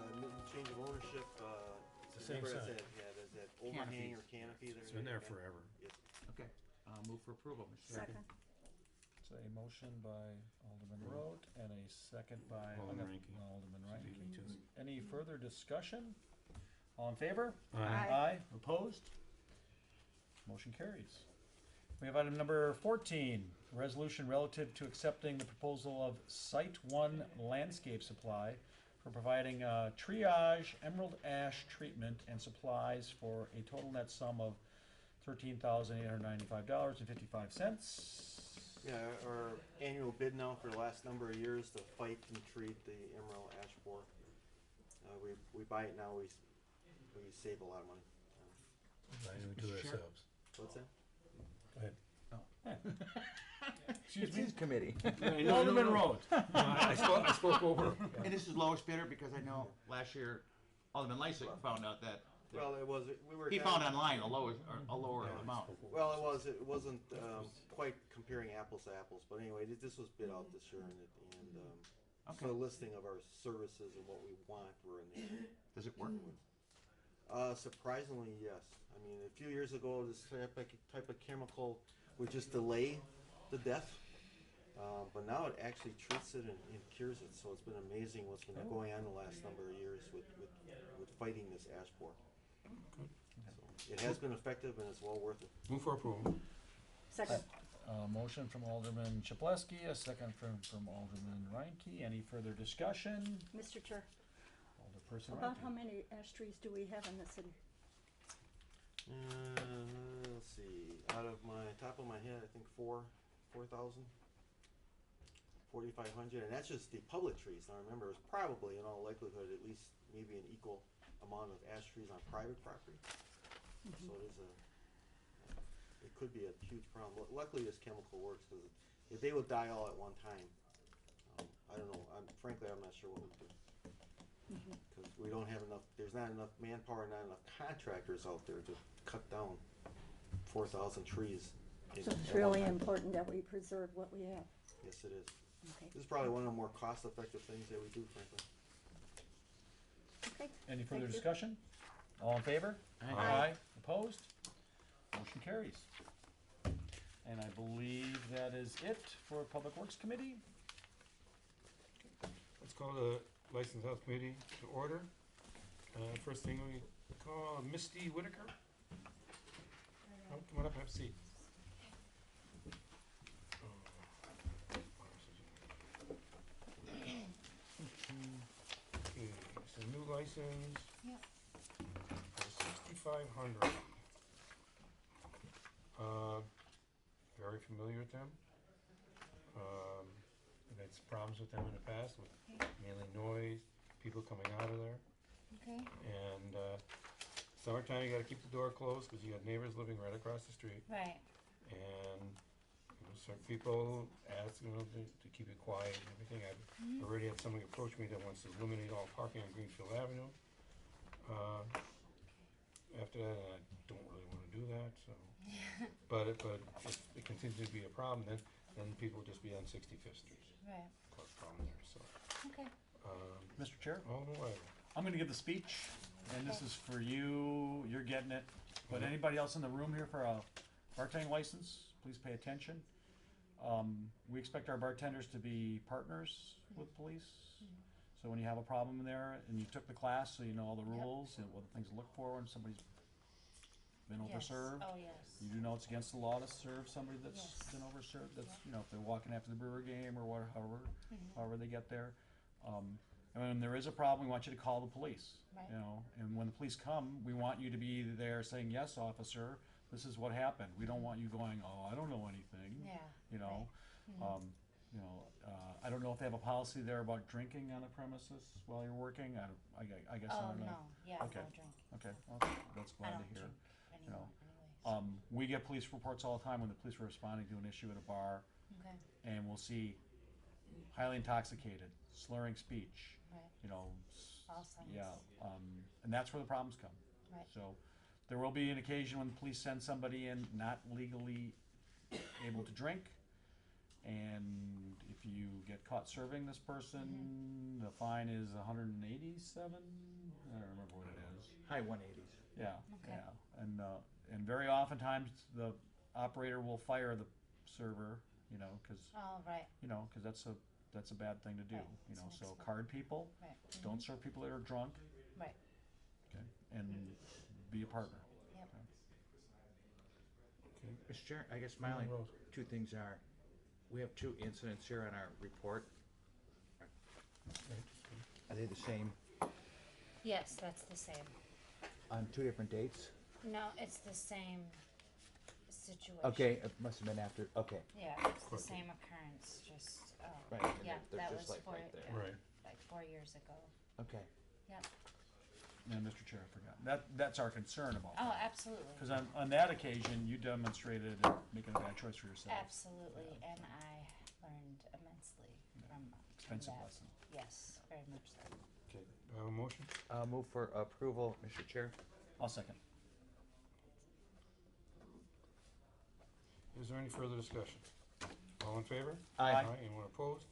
change of ownership. It's the same remember sign. there's that overhang or canopy there. It's been there forever. Yep. Okay, move for approval, Mr. Second. It's a motion by Alderman Rote and a second by Alderman Reinke. Alderman Beat me to Reinke. it. Any further discussion? All in favor? Aye. Aye. Opposed? Motion carries. We have item number 14, resolution relative to accepting the proposal of Site One Landscape Supply for providing triage, emerald ash treatment and supplies for a total net sum of $13,895.55. Yeah, our annual bid now for the last number of years to fight and treat the emerald ash borer. We buy it now. We save a lot of money. I do it to ourselves. What's that? Go ahead. Excuse It's me? his committee. Alderman Rote. I spoke over. And this is lowest bidder because I know last year Alderman Lysick found out that Well, it was. We were. he found online a lower amount. Well, it wasn't quite comparing apples to apples, but anyway, this was bid out this year, and Okay. so a listing of our services and what we want were in there. Does it work? Surprisingly, yes. I mean, a few years ago, this type of chemical would just delay the death, but now it actually treats it and cures it. So it's been amazing what's been going on the last number of years with fighting this ash borer. So it has been effective, and it's well worth it. Move for approval. Second. Motion from Alderman Chaplesky, a second from Alderman Reinke. Any further discussion? Mr. Chair, Alderperson about Reinke. how many ash trees do we have in the city? Let's see. Out of my top of my head, I think 4,000, 4,500, and that's just the public trees. Now remember, it's probably in all likelihood at least maybe an equal amount of ash trees on private property. So it is it could be a huge problem. Luckily, this chemical works because if they would die all at one time, I don't know. Frankly, I'm not sure what we'd do. Because we don't have enough, there's not enough manpower, not enough contractors out there to cut down 4,000 trees. So it's really important that we preserve what we have. Yes, it is. Okay. This is probably one of the more cost-effective things that we do, frankly. Okay. Any further Thank you. discussion? All in favor? Aye. Opposed? Motion carries. And I believe that is it for Public Works Committee. Let's call the License Health Committee to order. First thing we call Misty Whitaker. Come on up, have a seat. Okay, so new license. Yep. For 6,500. Very familiar with them. I've had some problems with them in the past with mainly noise, people coming out of there. Okay. And summertime, you got to keep the door closed because you got neighbors living right across the street. Right. And certain people ask to keep it quiet and everything. I've already had somebody approach me that wants to eliminate all parking on Greenfield Avenue. After that, I don't really want to do that. So, but if it continues to be a problem, then people will just be on 65th Street. Right. Cause a problem there. So, Okay. Mr. Chair, all the way. I'm going to give the speech, and this is for you. You're getting it. But anybody else in the room here for a bartending license, please pay attention. We expect our bartenders to be partners with police. So when you have a problem there and you took the class, so you know all the rules and what the things to look for when somebody's been Yes. overserved. Oh, yes. You do know it's against the law to serve somebody that's Yes. been overserved. That's, you know, if they're walking after the Brewer game or whatever, however they get there. And when there is a problem, we want you to call the police. Right. You know, and when the police come, we want you to be there saying, "Yes, officer, this is what happened." We don't want you going, "Oh, I don't know anything." Yeah. You know, I don't know if they have a policy there about drinking on the premises while you're working. I guess I Oh, don't know. no. Yeah, Okay. no drink. Okay, well, that's I glad to don't hear. drink You know, anymore anyways. We get police reports all the time when the police are responding to an issue at a bar, Okay. and we'll see highly intoxicated, slurring speech. Right. You know, All signs. yeah, and that's where the problems come. Right. So there will be an occasion when the police send somebody in not legally able to drink, And if you get caught serving this person, the fine is 187. I don't remember what it is. High 180s. Yeah, Okay. yeah, and very oftentimes the operator will fire the server, you know, because Oh, right, that's a bad thing to do, Right, you know. it's an So expense. card people, right. don't serve people that are drunk, Right, okay, and be a partner. yep. Mr. Chair, I guess my only Rose. two things are, we have two incidents here on our report. Are they the same Yes, that's the same. on two different dates? No, it's the same situation. Okay, it must have been after, okay. Yeah, it's the same occurrence, just, Right, and yeah, they're that just was like for, right there. yeah, Right. like 4 years ago. Okay. Yep. And Mr. Chair, I forgot, that's our concern about Oh, that. absolutely. Because on that occasion, you demonstrated making a bad choice for yourself. Absolutely, and I learned immensely from Expensive that. lesson. Yes, very much so. Okay, do I have a motion? Move for approval, Mr. Chair. I'll second. Is there any further discussion? All in favor? Aye. Anyone opposed?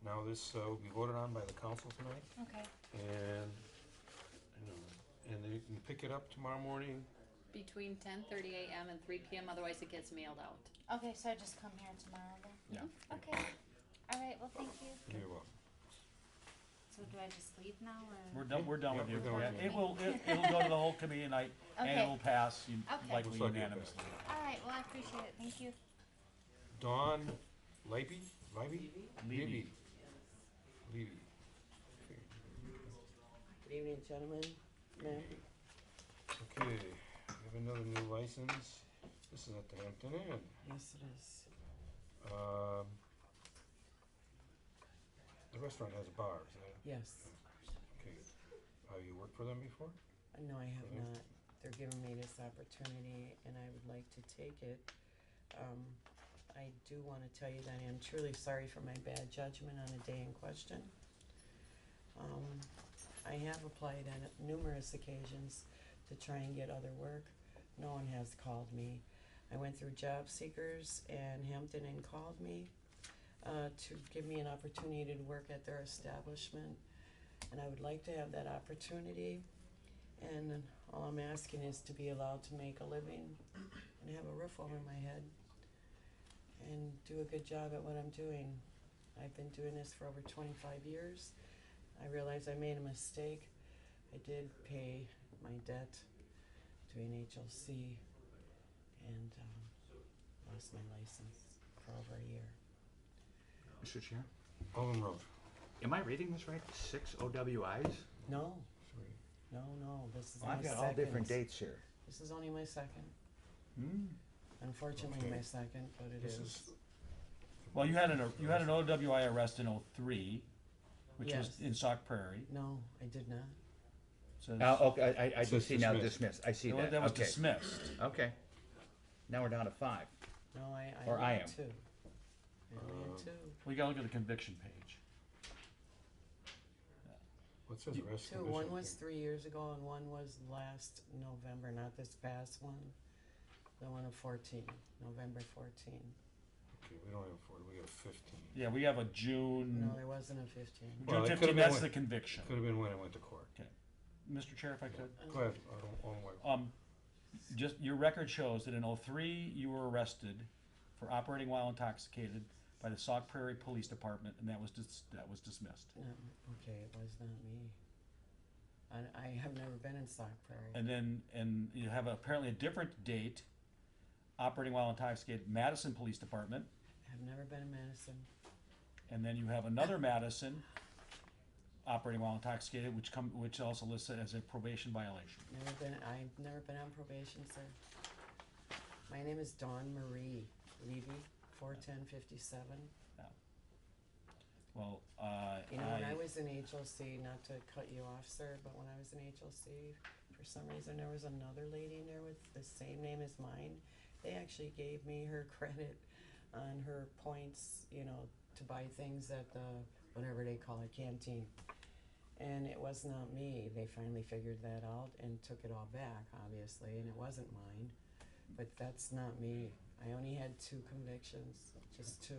Now this will be voted on by the council tonight, Okay. and, and they can pick it up tomorrow morning. Between 10:30 a.m. and 3 p.m., otherwise it gets mailed out. Okay, so I just come here tomorrow then? Yeah. Okay. All right, well, thank you. You're welcome. So do I just leave now or? We're done Yeah, with you. we're done with Yeah, you. it'll go to the whole committee tonight, and Okay. it will pass Okay. likely Looks like it unanimously. All right, well, I appreciate it. Thank you. Dawn Levy? Levy? Levy. Levy. Good evening, gentlemen, ma'am. Okay, we have another new license. This is at the Hampton Inn. Yes, it is. The restaurant has a bar, is that, Yes. okay. You worked for them before? No, I have Mhm. not. They're giving me this opportunity, and I would like to take it. I do want to tell you that I am truly sorry for my bad judgment on the day in question. I have applied on numerous occasions to try and get other work. No one has called me. I went through job seekers, and Hampton Inn called me to give me an opportunity to work at their establishment, and I would like to have that opportunity. And all I'm asking is to be allowed to make a living and have a roof over my head and do a good job at what I'm doing. I've been doing this for over 25 years. I realize I made a mistake. I did pay my debt to NHLC and lost my license for over a year. Mr. Chair, Alden Road. am I reading this right? 6 OWIs? No, Three. no, this is Well, my I've got second. all different dates here. This is only my second. Hmm. Unfortunately, Okay. my second, but it This is. Well, you had an OWI arrest in '03, which was Yes. in Sauk Prairie. No, I did not. Says- Okay, I do Says see now dismissed. dismissed. I see That was- that. that was Okay. dismissed. Okay. Now we're down to 5. No, I Or only I had am. two. I only had two. We gotta look at the conviction page. What says arrest Two. condition? One was 3 years ago, and one was last November, not this past one. The one of 14, November 14. Okay, we don't have 40, we have 15. Yeah, we have a June, No, there wasn't a 15. Well, June it 15, could've been that's when- the conviction. Could have been when I went to court. Mr. Chair, if I could. Go ahead, Alden White. Just, your record shows that in '03, you were arrested for operating while intoxicated by the Sauk Prairie Police Department, and that was dismissed. No, okay, it was not me. I have never been in Sauk Prairie. And you have apparently a different date, operating while intoxicated, Madison Police Department, I've never been in Madison. and then you have another Madison, operating while intoxicated, which also lists it as a probation violation. I've never been on probation, sir. My name is Dawn Marie Levy, 41057. Well, You know, when I was in HLC, not to cut you off, sir, but when I was in HLC, for some reason, there was another lady in there with the same name as mine. They actually gave me her credit on her points, you know, to buy things at the, whatever they call it, canteen. And it was not me. They finally figured that out and took it all back, obviously, and it wasn't mine. But that's not me. I only had 2 convictions, just 2.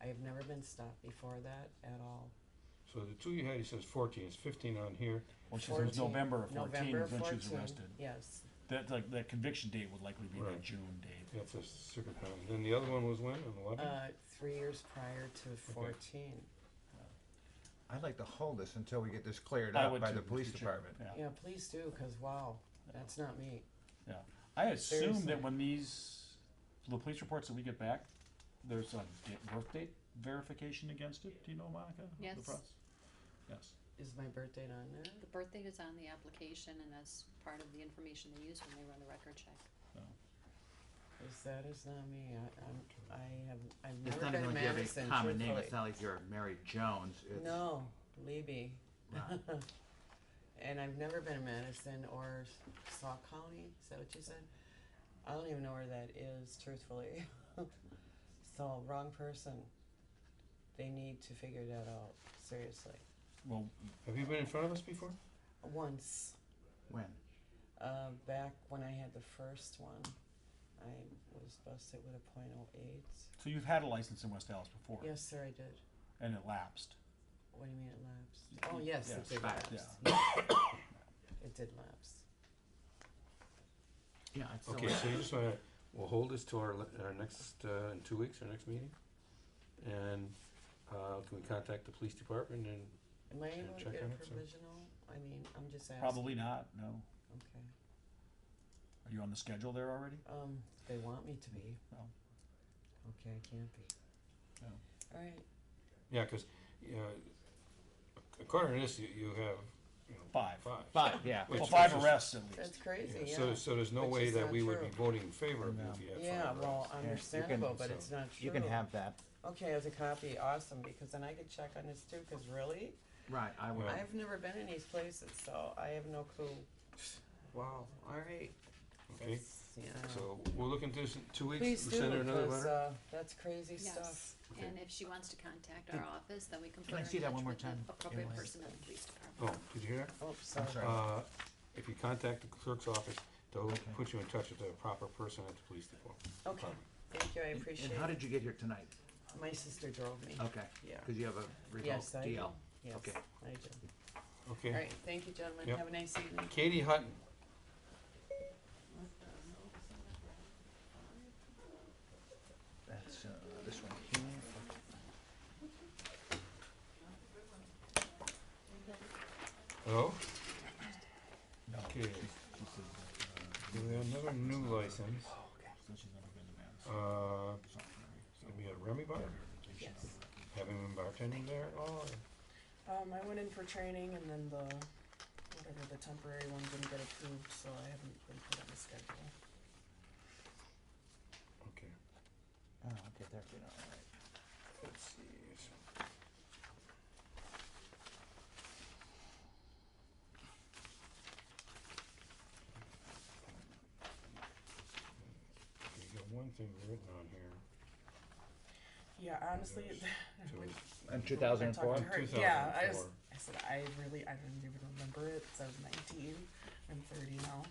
I have never been stopped before that at all. So the two you had, he says 14, it's 15 on here. Well, she said it was 14. November of 14 November is when she was 14, arrested. Yes, That, like, that conviction date would likely be the Right. June date. That's a circuit time. Then the other one was when, on 11? 3 years prior to 14. I'd like to hold this until we get this cleared I up would by too, the police Mr. Chair. department. Yeah. Yeah, please do, cause wow, that's not me. Yeah, I assume Seriously. that when the police reports that we get back, there's a birth date verification against it. Do you know, Monica? The Yes. process? Yes. Is my birth date on there? The birth date is on the application, and that's part of the information they use when they run the record check. Is not me, I've It's never not been even in like you have Madison, a common name, truthfully. it's not like you're Mary Jones, it's. No, Libby. Right. And I've never been in Madison or Sauk County, is that what you said? I don't even know where that is, truthfully. So, wrong person. They need to figure that out, seriously. Well, Have you been in front of us before? Once, When? back when I had the first one, I was busted with a .08. so you've had a license in West Dallas before, Yes, sir, I did. and it lapsed. What do you mean it lapsed? Oh, yes, Yeah, it did back, lapse. yeah. It did lapse. Yeah, it's still. Okay, so you just wanna, we'll hold this to our next, in 2 weeks, our next meeting. And, can we contact the police department and, Am I able to check get a on it, so- provisional? I mean, I'm just asking. Probably not, no. Okay. Are you on the schedule there already? They want me to be. No. Okay, I can't be. No. All right. yeah, cause, according to this, you have, Five. Five, yeah. Which- Well, 5 which is- arrests at least. That's crazy, Yeah, yeah. so there's no Which way is that not we would be true. voting in favor of you No. if you had Yeah, five well, arrests. understandable, but it's not true. You can have that. Okay, as a copy, awesome, because then I could check on this too, cause really? Right, I will. Yeah. I've never been in these places, so I have no clue. Wow, all right. Okay, That's- yeah. so we'll look into this in 2 weeks. Please We'll do, send her another because, letter. that's crazy Yes, stuff. Okay. and if she wants to contact our office, then we can Can put I her see in that touch one more with the time? appropriate Emily? person at the police department. Oh, did you hear that? Oh, sorry. sorry. If you contact the clerk's office, they'll Okay. put you in touch with the proper person at the police department. Okay, thank you, I appreciate And how it. did you get here tonight? My sister drove me. Okay, Yeah. cause you have a Yes, revoked I do. DL. Yes, Okay. I do. Okay. All right, thank you, gentlemen. Yep. Have a nice evening. Katie Hutton. That's, this one here. Hello? No. Okay. We have another new license. So she's never been to Madison. It's gonna be at Remy Bar. Yes. Having been bartending there at all? or- I went in for training and then whatever the temporary one didn't get approved, so I haven't been put on the schedule. Okay, Oh, okay, there we go, alright. let's see. You got one thing written on here. Yeah, honestly, So when- it's- In I 2004? talked to her, yeah, I 2004. said, I didn't even remember it, so I was 19, I'm 30 now,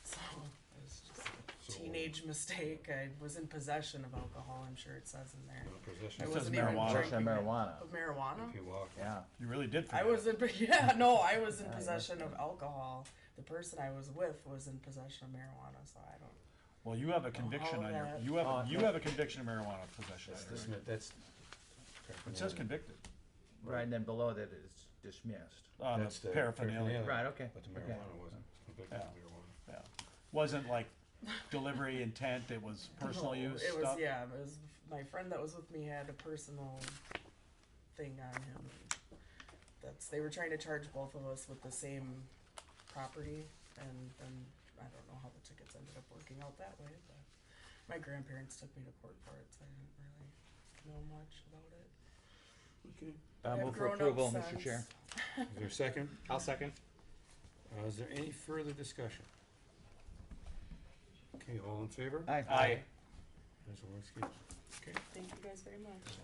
so it was just a So- teenage mistake, I was in possession of alcohol, I'm sure it says in there. No possession. I It says wasn't even marijuana. drinking Possession of it. marijuana. Of marijuana? If you walk. Yeah. You really did I forget. was in, yeah, no, I was in Yeah, possession that's of alcohol, the person I was with was in possession of marijuana, so I don't. Well, you have a conviction on your, that. you have, Oh, you yeah. have a conviction of marijuana possession. That's on your dismi- that's. It says convicted. Right, and then below that it's dismissed. That's The the paraphernalia. paraphernalia. Right, okay. But the Okay. marijuana wasn't convicted of Yeah. marijuana. Yeah. Wasn't like delivery intent, it was personal No, use it was, stuff? yeah, it was, my friend that was with me had a personal thing on him. They were trying to charge both of us with the same property, and then, I don't know how the tickets ended up working out that way, but my grandparents took me to court for it, so I didn't really know much about it. Okay. I've Move for grown up approval, Mr. since. Chair. Is there a second? I'll second. Is there any further discussion? Okay, all in favor? Aye. Aye. There's one excuse. Okay. Thank you guys very much.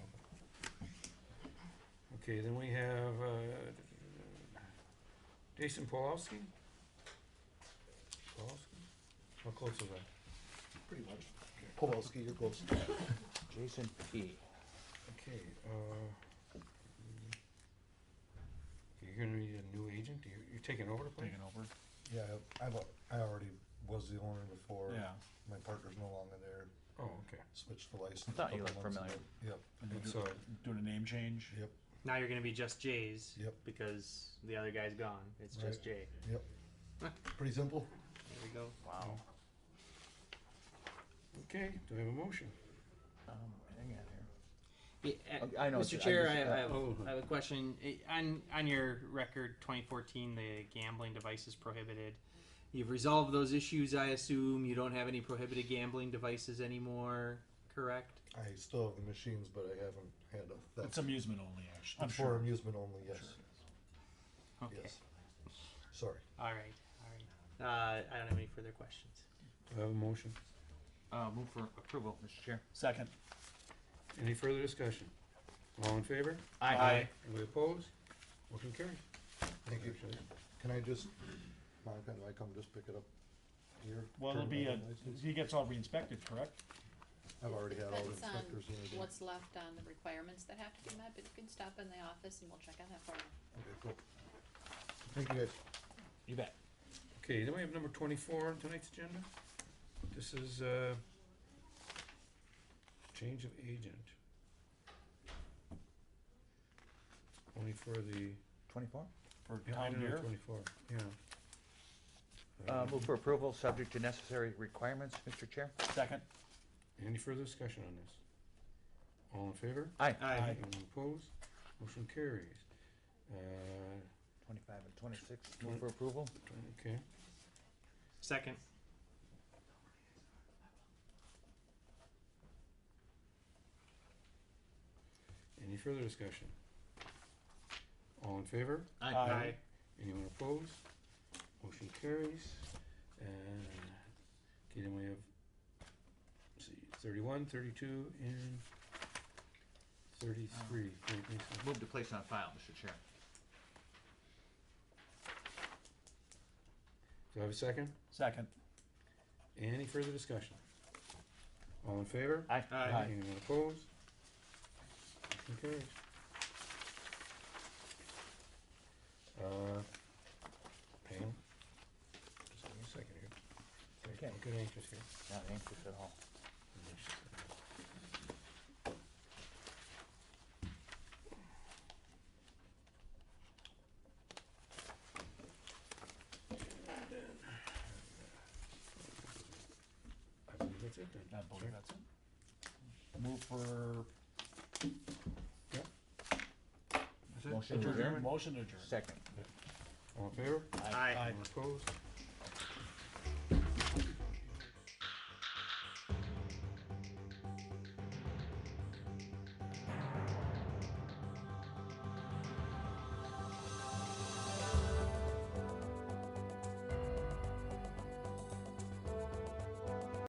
Okay, then we have, Jason Pawlowski? Pawlowski? How close is that? Pretty much. Kowalski, you're close. Jason P. Okay, you're gonna need a new agent, you're taking over the place? Taking over. Yeah, I already was the owner before. Yeah. My partner's no longer there. Oh, okay. Switched the license. I thought a you couple looked months familiar. ago. Yep, And you're And so, doing a name change. yep, Now you're gonna be just Jay's. Yep. Because the other guy's gone. It's just Jay. yep. Pretty simple. There we go. Wow. okay, do I have a motion? Hang on here. Yeah, I know, Mr. I Chair, just- I have a question. On your record, 2014, the gambling devices prohibited. You've resolved those issues, I assume. You don't have any prohibited gambling devices anymore, correct? I still have the machines, but I haven't had a, It's that's amusement only, actually. I'm for sure. amusement only, yes, Okay. yes. Sorry. All right. I don't have any further questions. Do I have a motion? Move for approval, Mr. Chair. Second. Any further discussion? All in favor? Aye. Anybody opposed? Motion carried. Thank you. Congratulations. Can I just, Monica, do I come just pick it up here? Well, it'll Turn be it on, he gets all re-inspected, correct? I've already had all the That's inspectors and everything. what's left on the requirements that have to be met, but you can stop in the office and we'll check on that for you. Okay, cool. Thank you, guys. You bet. Okay, then we have number 24 on tonight's agenda. This is, change of agent. Only for the, 24? For yeah, town item number beer. 24, yeah. Move for approval, subject to necessary requirements, Mr. Chair. Second. Any further discussion on this? All in favor? Aye. Aye. Anyone opposed? Motion carries. 25 and 26, move for approval. Okay, Second. any further discussion? All in favor? Aye. Anyone opposed? Motion carries. And, okay, then we have, let's see, 31, 32, and 33. Move to place on file, Mr. Chair. Do I have a second? Second. Any further discussion? All in favor? Aye. Aye. Anyone opposed? Motion carries. Pam? Just give me a second here. Okay. Don't get anxious here. Not anxious at all. I believe that's it then. I believe Sure. that's it. Move for That's it? Motion to Adjournment? adjourn. motion to adjourn. Second. All in favor? Aye. Anyone opposed?